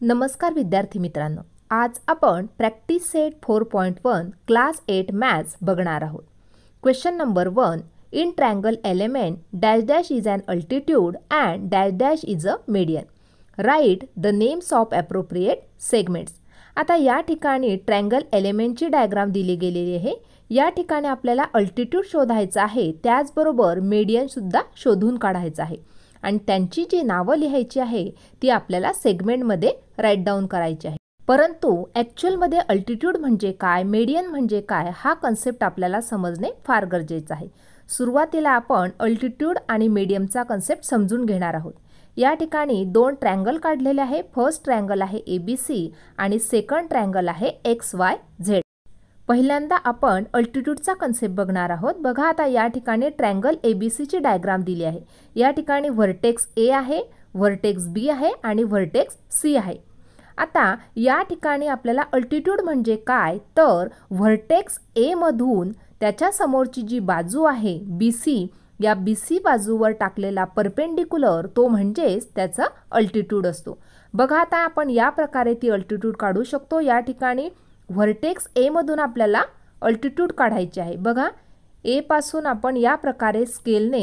नमस्कार विद्यार्थी मित्रांनो, आज आपण प्रॅक्टिस सेट 4.1 क्लास 8 मॅथ्स बघणार आहोत. Question number 1. In triangle LMN dash dash is an altitude and dash dash is a median. Write the names of appropriate segments. आता या ठिकाणी ट्रायंगल एलिमेंटची डायग्राम दिली गेलेली आहे. या ठिकाणी आपल्याला अल्टिट्यूड शोधायचं आहे, त्याचबरोबर मीडियनसुद्धा शोधून काढायचं आहे आणि त्यांची जी नावं लिहायची आहे ती आपल्याला सेगमेंटमध्ये राईट डाऊन करायची आहे. परंतु ॲक्च्युअलमध्ये अल्टिट्यूड म्हणजे काय, मीडियन म्हणजे काय, हा कन्सेप्ट आपल्याला समजणे फार गरजेचं आहे. सुरुवातीला आपण अल्टिट्यूड आणि मीडियमचा कन्सेप्ट समजून घेणार आहोत. या ठिकाणी दोन ट्रायंगल काढलेले आहे. फर्स्ट ट्रायंगल आहे ABC आणि सेकंड ट्रायंगल आहे XYZ. पहिल्यांदा आपण अल्टिट्यूडचा कन्सेप्ट बघणार आहोत. बघा, आता या ठिकाणी ट्रायंगल ABCची डायग्राम दिली आहे. या ठिकाणी व्हर्टेक्स A आहे, व्हर्टेक्स B आहे आणि व्हर्टेक्स C आहे. आता या ठिकाणी आपल्याला अल्टिट्यूड म्हणजे काय, तर व्हर्टेक्स A मधून त्याच्या समोरची जी बाजू आहे BC, या BC बाजूवर टाकलेला परपेंडिक्युलर तो म्हणजेच त्याचा अल्टिट्यूड असतो. बघा, आता आपण या प्रकारे ती अल्टिट्यूड काढू शकतो. या ठिकाणी व्हर्टेक्स A मधून आपल्याला अल्टिट्यूड काढायची आहे. बघा, A पासून आपण या प्रकारे स्केलने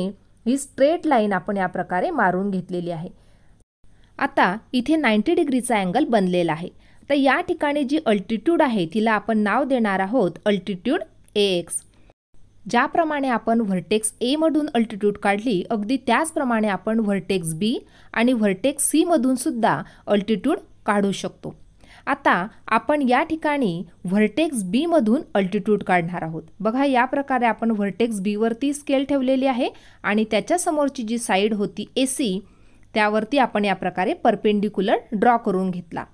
ही स्ट्रेट लाईन आपण या प्रकारे मारून घेतलेली आहे. आता इथे 90 डिग्रीचा अँगल बनलेला आहे. तर या ठिकाणी जी अल्टिट्यूड आहे तिला आपण नाव देणार आहोत अल्टिट्यूड AX. ज्याप्रमाणे आपण व्हर्टेक्स A मधून अल्टिट्यूड काढली, अगदी त्याचप्रमाणे आपण व्हर्टेक्स B आणि व्हर्टेक्स C मधून सुद्धा अल्टिट्यूड काढू शकतो. आता आपण या ठिकाणी व्हर्टेक्स B मधून अल्टिट्यूड काढणार आहोत. बघा, या प्रकारे आपण व्हर्टेक्स B वरती स्केल ठेवलेली आहे आणि त्याच्या समोरची जी साईड होती AC, त्यावरती आपण या प्रकारे परपेंडिक्युलर ड्रॉ करून घेतला.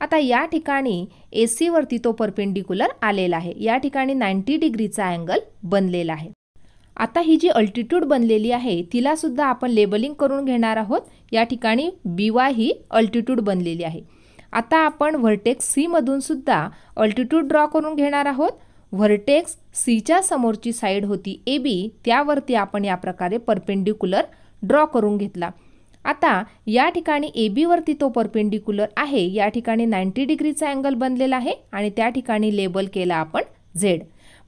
आता या ठिकाणी AC वरती तो परपेंडिक्युलर आलेला आहे. या ठिकाणी 90 डिग्रीचा अँगल बनलेला आहे. आता ही जी अल्टिट्यूड बनलेली आहे तिला सुद्धा आपण लेबलिंग करून घेणार आहोत. या ठिकाणी BY ही अल्टिट्यूड बनलेली आहे. आता आपण व्हर्टेक्स C मधून सुद्धा अल्टिट्यूड ड्रॉ करून घेणार आहोत. व्हर्टेक्स Cच्या समोरची साईड होती AB, त्यावरती आपण या प्रकारे परपेंडिक्युलर ड्रॉ करून घेतला. आता या ठिकाणी AB वरती तो परपेंडिक्युलर आहे. या ठिकाणी 90 डिग्रीचा अँगल बनलेला आहे आणि त्या ठिकाणी लेबल केला आपण Z.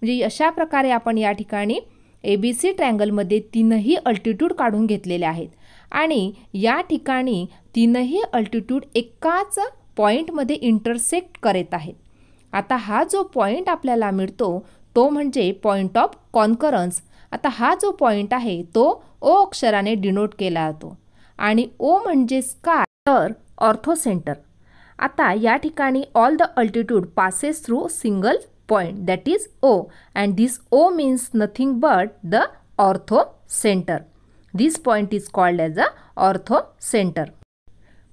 म्हणजे अशा प्रकारे आपण या ठिकाणी ABC ट्रायंगलमध्ये तीनही अल्टिट्यूड काढून घेतलेले आहेत आणि या ठिकाणी तीनही अल्टिट्यूड एकाच पॉईंटमध्ये इंटरसेक्ट करत आहेत. आता हा जो पॉईंट आपल्याला मिळतो तो म्हणजे पॉईंट ऑफ कॉन्करन्स. आता हा जो पॉईंट आहे तो O अक्षराने डिनोट केला जातो आणि O म्हणजेच काय, तर ऑर्थो सेंटर. आता या ठिकाणी all the altitude passes through single point, that is O, and this O means nothing but the ortho centre. This point is called as a ortho centre.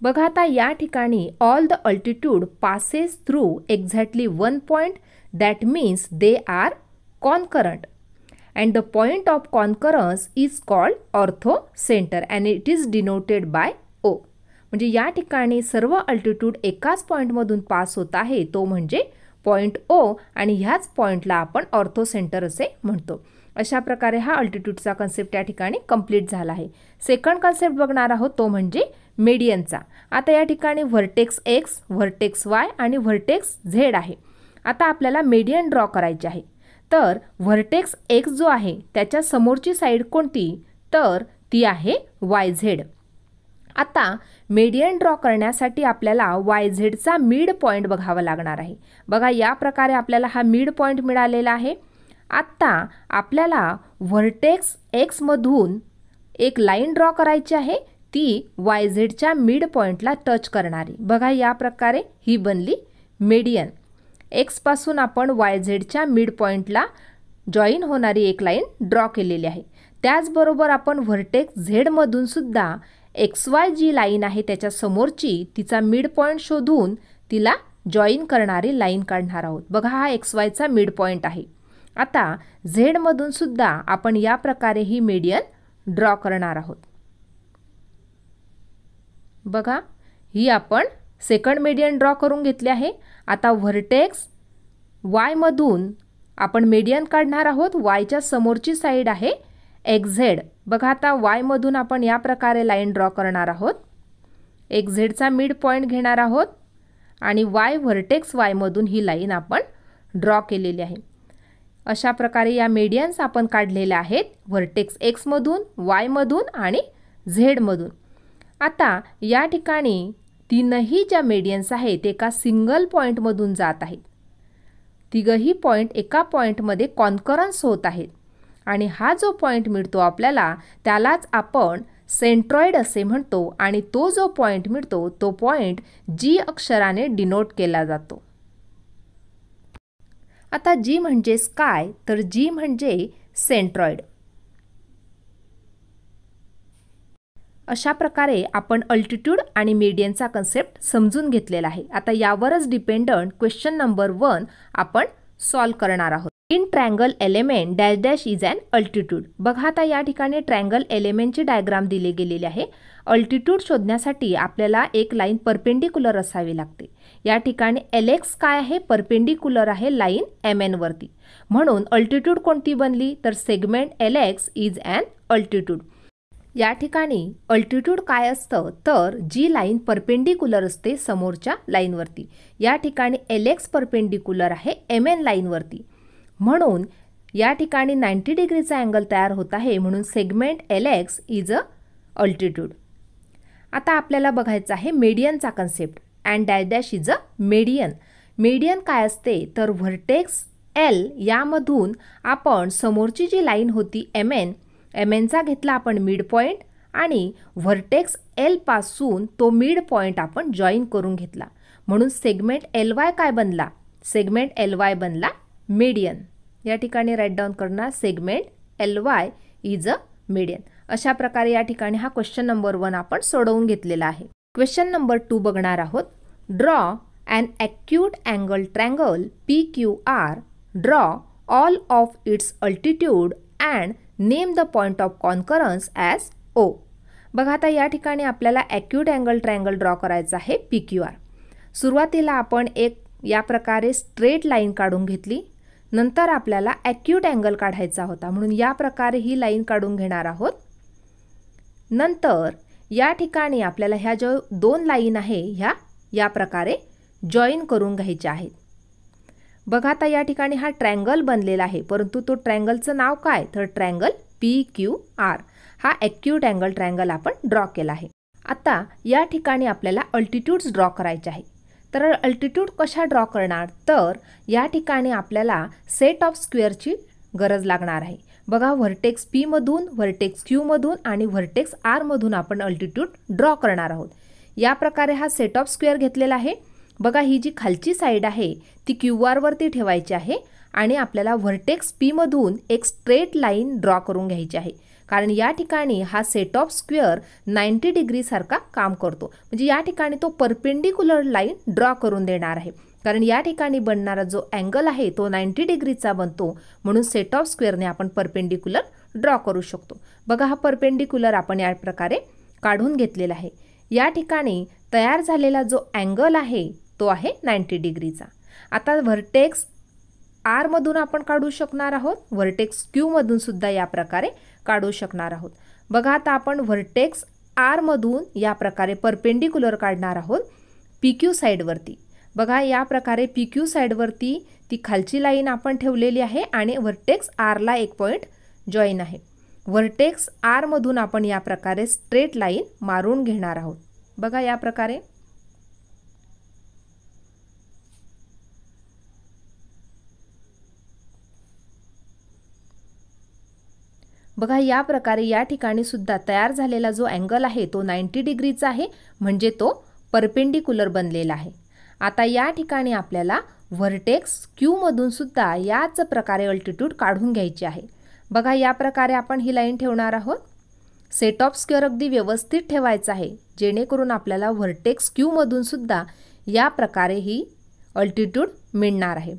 बघा, आता या ठिकाणी all the altitude passes through exactly one point, that means they are concurrent and the point of concurrence is called ortho center and it is denoted by O. म्हणजे या ठिकाणी सर्व altitude एकाच पॉईंटमधून pass होत आहे, तो म्हणजे पॉईंट O आणि ह्याच पॉईंटला आपण ऑर्थो सेंटर असे म्हणतो. अशा प्रकारे हा अल्टिट्यूडचा कन्सेप्ट या ठिकाणी कंप्लीट झाला आहे. सेकंड कन्सेप्ट बघणार आहोत तो म्हणजे मीडियनचा. आता या ठिकाणी व्हर्टेक्स X, व्हर्टेक्स Y आणि व्हर्टेक्स Z आहे. आता आपल्याला मीडियन ड्रॉ करायचे आहे. तर व्हर्टेक्स X जो आहे त्याच्या समोरची साईड कोणती, तर ती आहे YZ. आता मीडियन ड्रॉ करण्यासाठी आपल्याला YZचा मिड पॉईंट बघावा लागणार आहे. बघा, या प्रकारे आपल्याला हा मिड पॉईंट मिळालेला आहे. आत्ता आपल्याला व्हर्टेक्स X मधून एक लाईन ड्रॉ करायची आहे, ती YZच्या मिड पॉईंटला टच करणारी. बघा, या प्रकारे ही बनली मीडियन. X पासून आपण YZच्या मिड पॉईंटला जॉईन होणारी एक लाईन ड्रॉ केलेली आहे. त्याचबरोबर आपण व्हर्टेक्स Z मधून सुद्धा XY जी लाईन आहे त्याच्या समोरची तिचा मिड पॉईंट शोधून तिला जॉईन करणारी लाईन काढणार आहोत. बघा, हा XYचा मिड पॉईंट आहे. आता Z मधून सुद्धा आपण या प्रकारे ही मीडियन ड्रॉ करणार आहोत. बघा, ही आपण सेकंड मीडियन ड्रॉ करून घेतली आहे. आता व्हर्टेक्स Y मधून आपण मीडियन काढणार आहोत. Yच्या समोरची साईड आहे XZ. बघा, आता Y मधून आपण या प्रकारे लाईन ड्रॉ करणार आहोत. XZचा मिड पॉईंट घेणार आहोत आणि y व्हर्टेक्स y मधून ही लाईन आपण ड्रॉ केलेली आहे। अशा प्रकारे या मीडियन्स आपण काढलेल्या आहेत व्हर्टेक्स x मधून, y मधून आणि z मधून। आता या ठिकाणी तीनही ज्या मीडियन्स आहेत एका सिंगल पॉइंट मधून जात आहेत। तिघही पॉइंट एका पॉइंट मध्ये कॉन्करन्स होत आहेत आणि हा जो पॉइंट मिळतो आपल्याला त्यालाच आपण सेंट्रॉइड असे म्हणतो आणि तो जो पॉइंट मिळतो तो पॉइंट G अक्षराने डिनोट केला जातो। आता G म्हणजे स्काय तर G म्हणजे सेंट्रॉइड। अशा प्रकारे आपण अल्टिट्यूड आणि मीडियनचा कन्सेप्ट समजून घेतलेला आहे। आता यावरच डिपेंडंट क्वेश्चन नंबर 1 आपण सॉल्व करणार आहोत। In triangle LMN dash dash is an altitude. बघा आता या ठिकाणी ट्रायंगल एलिमेंटची डायग्राम दिली गेलेली आहे। अल्टिट्यूड शोधण्यासाठी आपल्याला एक लाईन परपेंडिक्युलर असावी लागते। या ठिकाणी LX काय आहे, परपेंडिक्युलर आहे लाईन MN वरती, म्हणून अल्टिट्यूड कोणती बनली तर segment LX is an altitude. या ठिकाणी अल्टिट्यूड काय असतं तर जी लाईन परपेंडिक्युलर असते समोरच्या लाईनवरती। या ठिकाणी LX परपेंडिक्युलर आहे MN लाईनवरती, म्हणून या ठिकाणी 90 डिग्रीचा अँगल तयार होत आहे, म्हणून segment LX is a altitude. आता आपल्याला बघायचं आहे मीडियनचा concept and dash dash is a median. Median काय असते तर व्हर्टेक्स L यामधून आपण समोरची जी लाईन होती MNचा घेतला आपण मिड पॉइंट आणि व्हर्टेक्स L पासून तो मिड पॉइंट आपण जॉईन करून घेतला, म्हणून सेगमेंट LY काय बनला, सेगमेंट LY बनला मीडियन। या ठिकाणी राईट डाऊन करणार segment LY is a median. अशा प्रकारे या ठिकाणी हा क्वेश्चन नंबर 1 आपण सोडवून घेतलेला आहे। क्वेश्चन नंबर 2 बघणार आहोत। Draw an acute angle triangle PQR, draw all of its altitude and name the point of concurrence as O। बघा आता या ठिकाणी आपल्याला ॲक्यूट अँगल ट्रायंगल ड्रॉ करायचा आहे PQR। सुरुवातीला आपण एक या प्रकारे स्ट्रेट लाईन काढून घेतली, नंतर आपल्याला ॲक्यूट अँगल काढायचा होता, म्हणून या प्रकारे ही लाईन काढून घेणार आहोत। नंतर या ठिकाणी आपल्याला ह्या जो 2 लाईन आहे ह्या या प्रकारे जॉईन करून घ्यायच्या आहेत। बघा आता या ठिकाणी हा ट्रायंगल बनलेला आहे, परंतु तो ट्रायंगलचं नाव काय तर ट्रायंगल PQR। हा ॲक्यूट अँगल ट्रायंगल आपण ड्रॉ केला आहे। आता या ठिकाणी आपल्याला अल्टिट्यूड्स ड्रॉ करायचे आहे, तर अल्टिट्यूड कशा ड्रॉ करणार तर या ठिकाणी आपल्याला सेट ऑफ स्क्वेअरची गरज लागणार आहे। बघा व्हर्टेक्स P मधून, व्हर्टेक्स Q मधून आणि व्हर्टेक्स R मधून आपण अल्टिट्यूड ड्रॉ करणार आहोत। या प्रकारे हा सेट ऑफ स्क्वेअर घेतलेला आहे। बघा ही जी खालची साईड आहे ती QR वरती ठेवायची आहे आणि आपल्याला व्हर्टेक्स P मधून एक स्ट्रेट लाईन ड्रॉ करून घ्यायची आहे, कारण या ठिकाणी हा सेट ऑफ स्क्वेअर 90 डिग्री सारखा काम करतो, म्हणजे या ठिकाणी तो परपेंडिक्युलर लाईन ड्रॉ करून देणार आहे, कारण या ठिकाणी बनणारा जो अँगल आहे तो 90 डिग्रीचा बनतो, म्हणून सेट ऑफ स्क्वेअरने आपण परपेंडिक्युलर ड्रॉ करू शकतो। बघा हा परपेंडिक्युलर आपण या प्रकारे काढून घेतलेला आहे। या ठिकाणी तयार झालेला जो अँगल आहे तो आहे 90 डिग्रीचा। आता व्हर्टेक्स R मधून आपण काढू शकणार आहोत, व्हर्टेक्स Q मधून सुद्धा या प्रकारे काढू शकणार आहोत। बघा आता आपण व्हर्टेक्स R मधून या प्रकारे परपेंडिक्युलर काढणार आहोत PQ साईडवरती। बघा या प्रकारे PQ साईडवरती ती खालची लाईन आपण ठेवलेली आहे आणि व्हर्टेक्स R ला एक पॉइंट जॉईन आहे। व्हर्टेक्स R मधून आपण या प्रकारे स्ट्रेट लाईन मारून घेणार आहोत। बघा या प्रकारे बघा या प्रकारे या ठिकाणी सुद्धा तयार झालेला जो अँगल आहे तो 90 डिग्रीचा आहे, म्हणजे तो परपेंडिक्युलर बनलेला आहे। आता या ठिकाणी आपल्याला व्हर्टेक्स Q मधून सुद्धा याच प्रकारे अल्टिट्यूड काढून घ्यायची आहे। बघा या प्रकारे आपण ही लाईन ठेवणार आहोत। सेट ऑफ स्क्वेअर अगदी व्यवस्थित ठेवायचा आहे, जेणेकरून आपल्याला व्हर्टेक्स Q मधून सुद्धा या प्रकारे ही अल्टिट्यूड मिळणार आहे।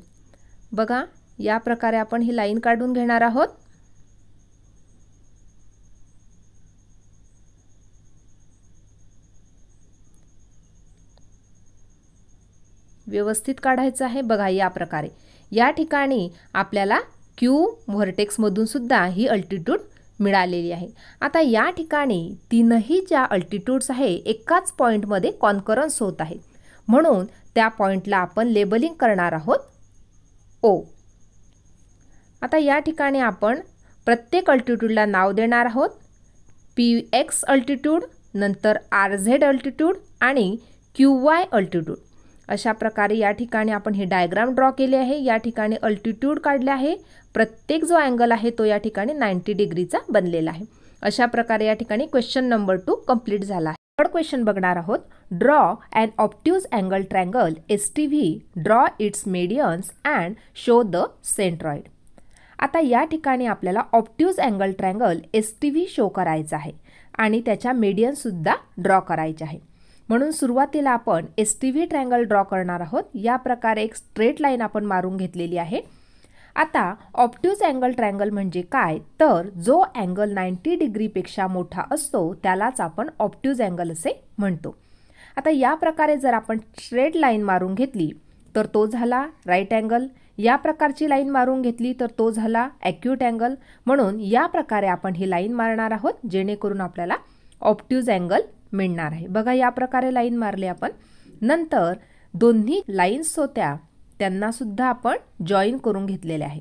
बघा या प्रकारे आपण ही लाईन काढून घेणार आहोत। व्यवस्थित काढायचं आहे। बघा या प्रकारे या ठिकाणी आपल्याला Q व्हर्टेक्स मधून सुद्धा ही अल्टिट्यूड मिळालेली आहे। आता या ठिकाणी तीनही ज्या अल्टिट्यूड्स आहे एकाच पॉइंटमध्ये कॉन्करन्स होत आहेत, म्हणून त्या पॉईंटला आपण लेबलिंग करणार आहोत O. आता या ठिकाणी आपण प्रत्येक अल्टिट्यूडला नाव देणार आहोत. PX अल्टिट्यूड, नंतर RZ अल्टिट्यूड आणि QY अल्टिट्यूड. अशा प्रकारे या ठिकाणी आपण हे डायग्राम ड्रॉ केले आहे. या ठिकाणी अल्टिट्यूड काढले आहे. प्रत्येक जो अँगल आहे तो या ठिकाणी 90 डिग्रीचा बनलेला आहे. अशा प्रकारे या ठिकाणी क्वेश्चन नंबर 2 कंप्लीट झाला आहे. थर्ड क्वेश्चन बघणार आहोत. Draw an obtuse angle triangle STV, draw its medians and show the centroid. आता या ठिकाणी आपल्याला obtuse angle triangle STV show करायचा आहे आणि त्याच्या मेडियन सुद्धा ड्रॉ करायचे आहे. म्हणून सुरुवातीला आपण STV ट्रायंगल ड्रॉ करणार आहोत. या प्रकारे एक स्ट्रेट लाईन आपण मारून घेतलेली आहे. आता ऑब्ट्यूज अँगल ट्रायंगल म्हणजे काय, तर जो अँगल 90 डिग्रीपेक्षा मोठा असतो त्यालाच आपण ऑब्ट्यूज अँगल असे म्हणतो. आता या प्रकारे जर आपण स्ट्रेट लाईन मारून घेतली तर तो झाला राईट अँगल. या प्रकारची लाईन मारून घेतली तर तो झाला ॲक्यूट अँगल. म्हणून या प्रकारे आपण ही लाईन मारणार आहोत जेणेकरून आपल्याला ऑब्ट्यूज अँगल मिळणार आहे. बघा या प्रकारे लाईन मारली आपण. नंतर दोन्ही लाईन्स होत्या त्यांना सुद्धा आपण जॉईन करून घेतलेले आहे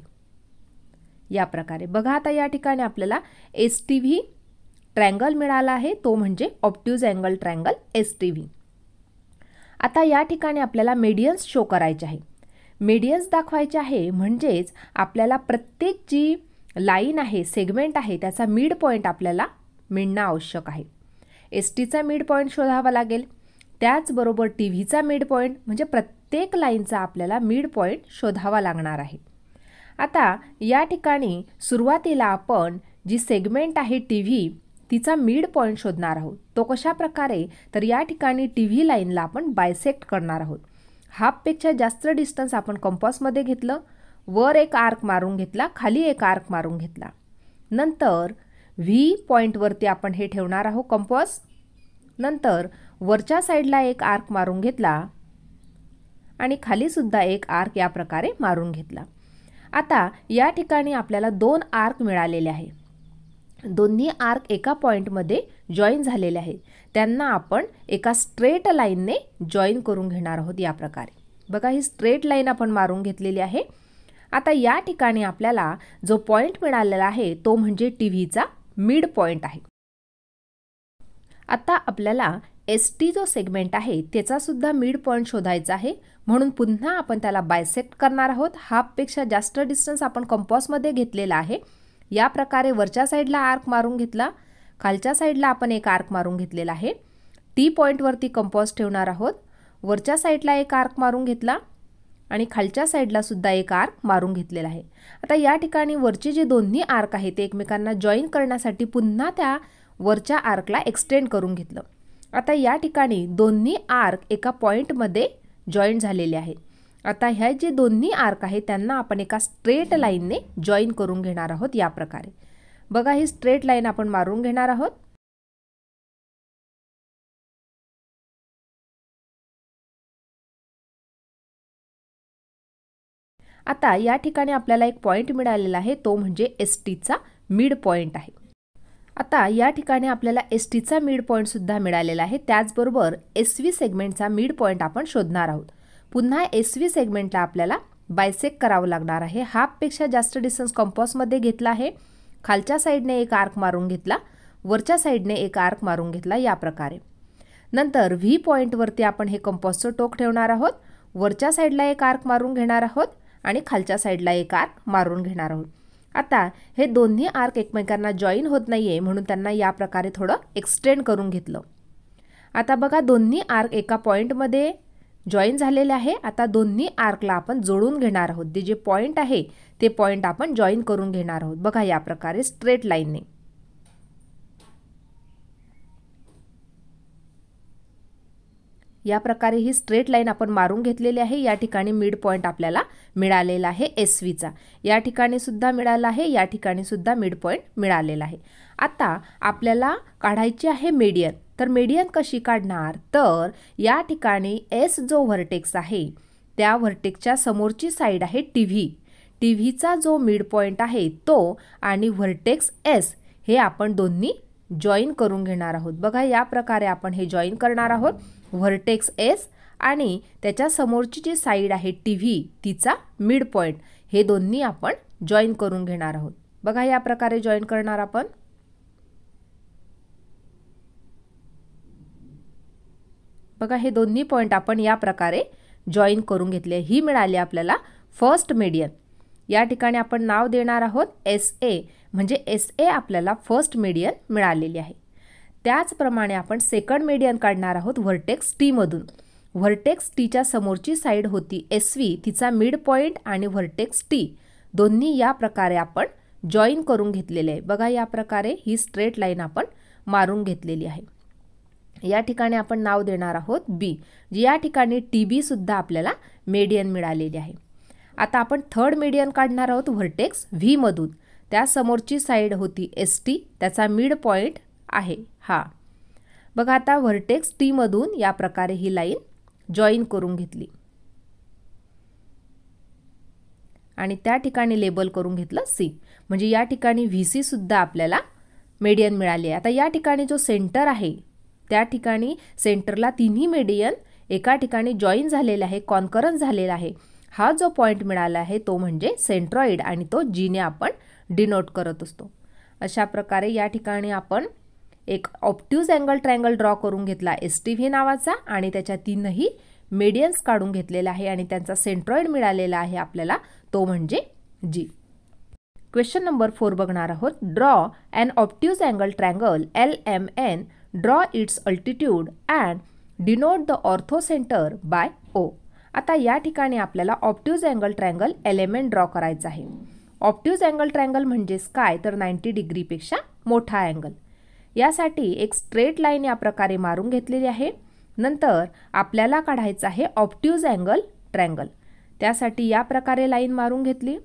या प्रकारे. बघा आता या ठिकाणी आपल्याला STV ट्रायंगल मिळाला आहे, तो म्हणजे ऑब्ट्यूज अँगल ट्रायंगल STV. आता या ठिकाणी आपल्याला मेडियन्स शो करायचे आहे. मेडियन्स दाखवायचे आहे म्हणजेच आपल्याला प्रत्येक जी लाईन आहे, सेगमेंट आहे, त्याचा मिड पॉईंट आपल्याला मिळणं आवश्यक आहे. STचा मिड पॉईंट शोधावा लागेल. त्याचबरोबर TVचा मिड पॉईंट, म्हणजे प्रत्येक लाईनचा आपल्याला मिड पॉईंट शोधावा लागणार आहे. आता या ठिकाणी सुरुवातीला आपण जी सेगमेंट आहे TV तिचा मिड पॉईंट शोधणार आहोत. तो कशा प्रकारे, तर या ठिकाणी TV लाईनला आपण बायसेक्ट करणार आहोत. हाफपेक्षा जास्त डिस्टन्स आपण कंपासमध्ये घेतलं, वर एक आर्क मारून घेतला, खाली एक आर्क मारून घेतला. नंतर V पॉईंटवरती आपण हे ठेवणार आहोत कंपास. नंतर वरच्या साईडला एक आर्क मारून घेतला आणि खाली सुद्धा एक आर्क या प्रकारे मारून घेतला. आता या ठिकाणी आपल्याला 2 आर्क मिळालेले आहे. दोन्ही आर्क एका पॉईंटमध्ये जॉईन झालेले आहेत. त्यांना आपण एका स्ट्रेट लाईनने जॉईन करून घेणार आहोत या प्रकारे. बघा ही स्ट्रेट लाईन आपण मारून घेतलेली आहे. आता या ठिकाणी आपल्याला जो पॉईंट मिळालेला आहे तो म्हणजे TVचा मिड पॉईंट आहे. आता आपल्याला ST जो सेगमेंट आहे त्याचा सुद्धा मिड पॉईंट शोधायचा आहे. म्हणून पुन्हा आपण त्याला बायसेक्ट करणार आहोत. हाफपेक्षा जास्त डिस्टन्स आपण कंपासमध्ये घेतलेला आहे. या प्रकारे वरच्या साईडला आर्क मारून घेतला, खालच्या साईडला आपण एक आर्क मारून घेतलेला आहे. T पॉईंटवरती कंपास ठेवणार आहोत. वरच्या साईडला एक आर्क मारून घेतला आणि खालच्या साईडला सुद्धा एक आर्क मारून घेतलेला आहे. आता या ठिकाणी वरचे जे दोन्ही आर्क आहेत ते एकमेकांना जॉईन करण्यासाठी पुन्हा त्या वरच्या आर्कला एक्सटेंड करून घेतलं. आता या ठिकाणी दोन्ही आर्क एका पॉईंटमध्ये जॉईन झालेले आहेत. आता ह्या जे दोन्ही आर्क आहेत त्यांना आपण एका स्ट्रेट लाईनने जॉईन करून घेणार आहोत या प्रकारे. बघा ही स्ट्रेट लाईन आपण मारून घेणार आहोत. आता या ठिकाणी आपल्याला एक पॉईंट मिळालेला आहे, तो म्हणजे STचा मिड पॉईंट आहे. आता या ठिकाणी आपल्याला STचा मिड पॉईंट सुद्धा मिळालेला आहे. त्याचबरोबर SV सेगमेंटचा मिड पॉईंट आपण शोधणार आहोत. पुन्हा SV सेगमेंटला आपल्याला बायसेक्ट करावं लागणार आहे. हाफपेक्षा जास्त डिस्टन्स कंपासमध्ये घेतला आहे. खालच्या साईडने एक आर्क मारून घेतला, वरच्या साईडने एक आर्क मारून घेतला या प्रकारे. नंतर V पॉईंटवरती आपण हे कंपासचं टोक ठेवणार आहोत. वरच्या साईडला एक आर्क मारून घेणार आहोत आणि खालच्या साईडला एक आर्क मारून घेणार आहोत. आता हे दोन्ही आर्क एकमेकांना जॉईन होत नाहीये म्हणून त्यांना या प्रकारे थोडं एक्सटेंड करून घेतलं. आता बघा दोन्ही आर्क एका पॉईंटमध्ये जॉईन झालेले आहे. आता दोन्ही आर्कला आपण जोडून घेणार आहोत. ते जे पॉईंट आहे ते पॉईंट आपण जॉईन करून घेणार आहोत. बघा या प्रकारे स्ट्रेट लाईनने. या प्रकारे ही स्ट्रेट लाईन आपण मारून घेतलेली आहे. या ठिकाणी मिड पॉईंट आपल्याला मिळालेला आहे SVचा. या ठिकाणी सुद्धा मिळाला आहे, या ठिकाणी सुद्धा मिड पॉईंट मिळालेला आहे. आता आपल्याला काढायची आहे मेडियन. तर मेडियन कशी काढणार, तर या ठिकाणी S जो व्हर्टेक्स आहे त्या व्हर्टेक्सच्या समोरची साईड आहे TVचा जो मिड पॉईंट आहे तो आणि व्हर्टेक्स S हे आपण दोन्ही जॉईन करून घेणार आहोत. बघा या प्रकारे आपण हे जॉईन करणार आहोत. व्हर्टेक्स S आणि त्याच्या समोरची जी साईड आहे टीव्ही तिचा मिड पॉइंट, हे दोन्ही आपण जॉईन करून घेणार आहोत. बघा या प्रकारे जॉईन करणार आपण. बघा हे दोन्ही पॉइंट आपण या प्रकारे जॉईन करून घेतले. ही मिळाली आपल्याला फर्स्ट मीडियन. या ठिकाणी आपण नाव देणार आहोत SA, म्हणजे SA आपल्याला फर्स्ट मीडियन मिळालेली आहे. त्याचप्रमाणे आपण सेकंड मीडियन काढणार आहोत व्हर्टेक्स T मधून. व्हर्टेक्स Tच्या समोरची साईड होती SV, तिचा मिड पॉइंट आणि व्हर्टेक्स T दोन्ही या प्रकारे आपण जॉईन करून घेतलेले आहे. बघा या प्रकारे ही स्ट्रेट लाईन आपण मारून घेतलेली आहे. या ठिकाणी आपण नाव देणार आहोत B. या ठिकाणी TB सुद्धा आपल्याला मीडियन मिळालेली आहे. आता आपण थर्ड मीडियन काढणार आहोत व्हर्टेक्स V मधून. त्या समोरची साईड होती ST, त्याचा मिड पॉइंट आहे हा. बघा आता व्हर्टेक्स T मधून या प्रकारे ही लाईन जॉईन करून घेतली आणि त्या ठिकाणी लेबल करून घेतलं C. म्हणजे या ठिकाणी VC सुद्धा आपल्याला मीडियन मिळाली आहे. आता या ठिकाणी जो सेंटर आहे त्या ठिकाणी सेंटरला तिन्ही मीडियन एका ठिकाणी जॉईन झालेला आहे, कॉन्करन्स झालेला आहे. हा जो पॉइंट मिळाला आहे तो म्हणजे सेंट्रॉइड आणि तो Gने आपण डिनोट करत असतो. अशा प्रकारे या ठिकाणी आपण एक ऑब्ट्यूज अँगल ट्रायंगल ड्रॉ करून घेतला STV नावाचा आणि त्याच्या तीनही मीडियन्स काढून घेतलेला आहे आणि त्यांचा सेंट्रॉइड मिळालेला आहे आपल्याला, तो म्हणजे G. क्वेश्चन नंबर 4 बघणार आहोत. Draw an obtuse angle triangle LMN, draw its altitude and denote the orthocentre by O. आता या ठिकाणी आपल्याला obtuse angle triangle LMN draw करायचा आहे. ऑब्ट्यूज अँगल ट्रायंगल म्हणजेच काय तर 90 डिग्रीपेक्षा मोठा अँगल. यासाठी एक स्ट्रेट लाईन या प्रकारे मारून घेतलेली आहे. नंतर आपल्याला काढायचं आहे ऑब्ट्यूज अँगल ट्रायंगल. त्यासाठी या प्रकारे लाईन मारून घेतली.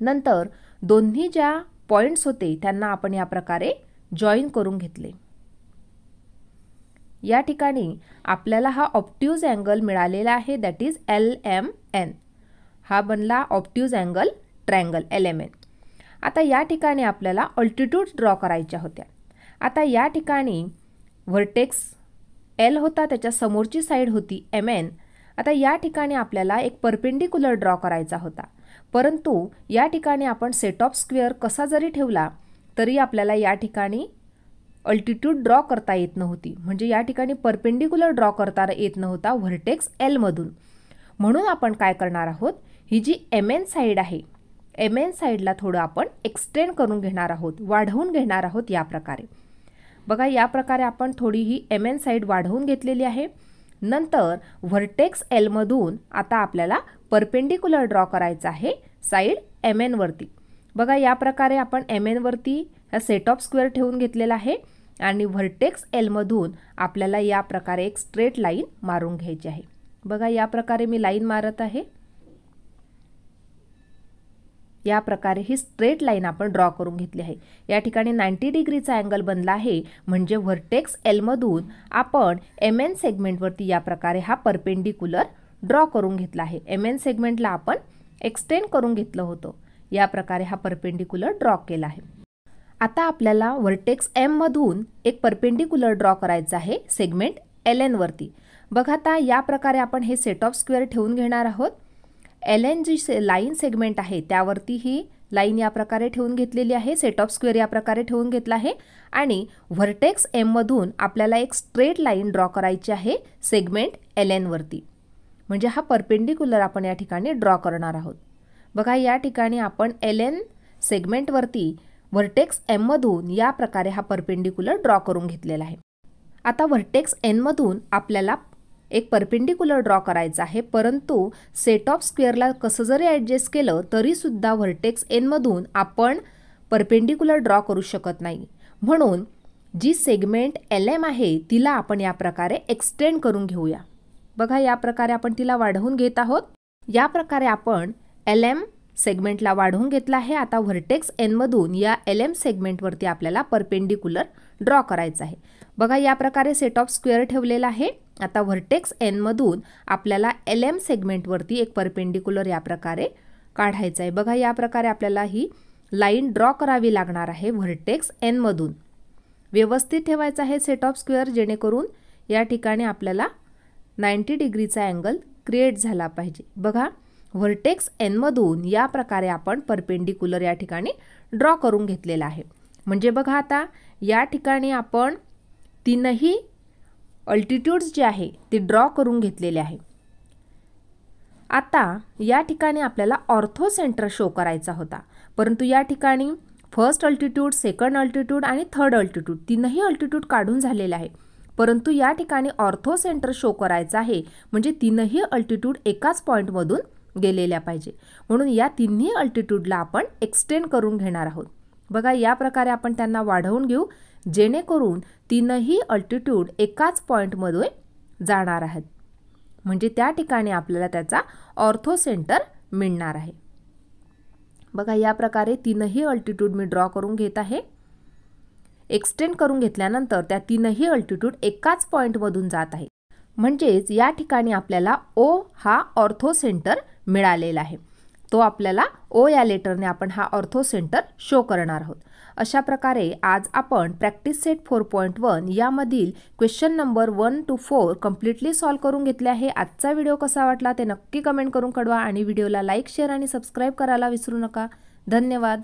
नंतर दोन्ही ज्या पॉइंट्स होते त्यांना आपण या प्रकारे जॉईन करून घेतले. या ठिकाणी आपल्याला हा ऑब्ट्यूज अँगल मिळालेला आहे, दॅट इज LMN. हा बनला ऑब्ट्यूज अँगल ट्रायंगल LMN. आता या ठिकाणी आपल्याला अल्टिट्यूड ड्रॉ करायच्या होत्या. आता या ठिकाणी व्हर्टेक्स L होता, त्याच्या समोरची साईड होती MN. आता या ठिकाणी आपल्याला एक परपेंडिक्युलर ड्रॉ करायचा होता, परंतु या ठिकाणी आपण सेट ऑफ स्क्वेअर कसा जरी ठेवला तरी आपल्याला या ठिकाणी अल्टिट्यूड ड्रॉ करता येत नव्हती. म्हणजे या ठिकाणी परपेंडिक्युलर ड्रॉ करता येत नव्हता व्हर्टेक्स L मधून. म्हणून आपण काय करणार आहोत, ही जी MN साईड आहे MN साईडला थोडं आपण एक्सटेंड करून घेणार आहोत, वाढवून घेणार आहोत या प्रकारे. बघा या प्रकारे आपण थोडी ही MN साईड वाढवून घेतलेली आहे. नंतर व्हर्टेक्स L मधून आता आपल्याला परपेंडिक्युलर ड्रॉ करायचा आहे साईड MN वरती. बघा या प्रकारे आपण MN वरती हा सेट ऑफ स्क्वेअर ठेवून घेतलेला आहे आणि व्हर्टेक्स L मधून आपल्याला या प्रकारे एक स्ट्रेट लाईन मारून घ्यायची आहे. बघा या प्रकारे मी लाईन मारत आहे. या प्रकारे ही स्ट्रेट लाईन आपण ड्रॉ करून घेतली आहे. या ठिकाणी 90 डिग्रीचा अँगल बनला आहे, म्हणजे व्हर्टेक्स L मधून आपण MN सेगमेंटवरती या प्रकारे हा परपेंडिक्युलर ड्रॉ करून घेतला आहे. MN सेगमेंटला आपण एक्सटेंड करून घेतलं होतं. या प्रकारे हा परपेंडिक्युलर ड्रॉ केला आहे. आता आपल्याला व्हर्टेक्स M मधून एक परपेंडिक्युलर ड्रॉ करायचा आहे सेगमेंट LN वरती. बघा आता या प्रकारे आपण हे सेट ऑफ स्क्वेअर ठेवून घेणार आहोत. LN जी लाईन सेगमेंट आहे त्यावरती ही लाईन या प्रकारे ठेवून घेतलेली आहे, सेट ऑफ स्क्वेअर या प्रकारे ठेवून घेतला आहे आणि व्हर्टेक्स M मधून आपल्याला एक स्ट्रेट लाईन ड्रॉ करायची आहे सेगमेंट LN वरती. म्हणजे हा परपेंडिक्युलर आपण या ठिकाणी ड्रॉ करणार आहोत. बघा या ठिकाणी आपण LN सेगमेंटवरती व्हर्टेक्स M मधून या प्रकारे हा परपेंडिक्युलर ड्रॉ करून घेतलेला आहे. आता व्हर्टेक्स N मधून आपल्याला एक परपेंडिक्युलर ड्रॉ करायचा आहे, परंतु सेट ऑफ स्क्वेअरला कसं जरी ॲडजस्ट केलं तरी सुद्धा व्हर्टेक्स N मधून आपण परपेंडिक्युलर ड्रॉ करू शकत नाही. म्हणून जी सेगमेंट LM आहे तिला आपण या प्रकारे एक्सटेंड करून घेऊया. बघा या प्रकारे आपण तिला वाढवून घेत आहोत. या प्रकारे आपण LM सेगमेंटला वाढवून घेतला आहे. आता व्हर्टेक्स N मधून या LM सेगमेंटवरती आपल्याला परपेंडिक्युलर ड्रॉ करायचा आहे. बघा या प्रकारे सेट ऑफ स्क्वेअर ठेवलेला आहे. आता व्हर्टेक्स N मधून आपल्याला LM सेगमेंटवरती एक परपेंडिक्युलर या प्रकारे काढायचा आहे. बघा या प्रकारे आपल्याला ही लाईन ड्रॉ करावी लागणार आहे व्हर्टेक्स N मधून. व्यवस्थित ठेवायचा आहे सेट ऑफ स्क्वेअर, जेणेकरून या ठिकाणी आपल्याला 90 डिग्रीचा अँगल क्रिएट झाला पाहिजे। बघा व्हर्टेक्स एन मधून या प्रकारे आपण परपेंडिक्युलर या ठिकाणी ड्रॉ करून घेतलेला आहे। म्हणजे बघा आता या ठिकाणी आपण तीनही अल्टिट्यूड्स जे आहे ते ड्रॉ करून घेतलेले आहे। आता या ठिकाणी आपल्याला ऑर्थो सेंटर शो करायचा होता, परंतु या ठिकाणी फर्स्ट अल्टिट्यूड, सेकंड अल्टिट्यूड आणि थर्ड अल्टिट्यूड तीनही अल्टिट्यूड काढून झालेले आहे, परंतु या ठिकाणी ऑर्थो सेंटर शो करायचा आहे, म्हणजे तीनही अल्टिट्यूड एकाच पॉईंटमधून गेलेल्या पाहिजे। म्हणून या तिन्ही अल्टिट्यूडला आपण एक्सटेंड करून घेणार आहोत। बघा या प्रकारे आपण त्यांना वाढवून घेऊ, जेणेकरून तीनही अल्टिट्यूड एकाच पॉईंटमध्ये जाणार आहेत, म्हणजे त्या ठिकाणी आपल्याला त्याचा ऑर्थो सेंटर मिळणार आहे। बघा या प्रकारे तीनही अल्टिट्यूड मी ड्रॉ करून घेत आहे। एक्सटेंड करून घेतल्यानंतर त्या तीनही अल्टिट्यूड एकाच पॉईंटमधून जात आहे, म्हणजेच या ठिकाणी आपल्याला ओ हा ऑर्थो सेंटर मिळालेला आहे। तो आपल्याला ओ या लेटरने आपण हा ऑर्थो सेंटर शो करणार आहोत। अशा प्रकारे आज आपण प्रॅक्टिस सेट 4.1 यामधील question number 1 to 4 completely solve करून घेतले आहे। आजचा व्हिडिओ कसा वाटला ते नक्की कमेंट करून कळवा आणि व्हिडिओला लाईक, शेअर आणि सबस्क्राईब करायला विसरू नका। धन्यवाद।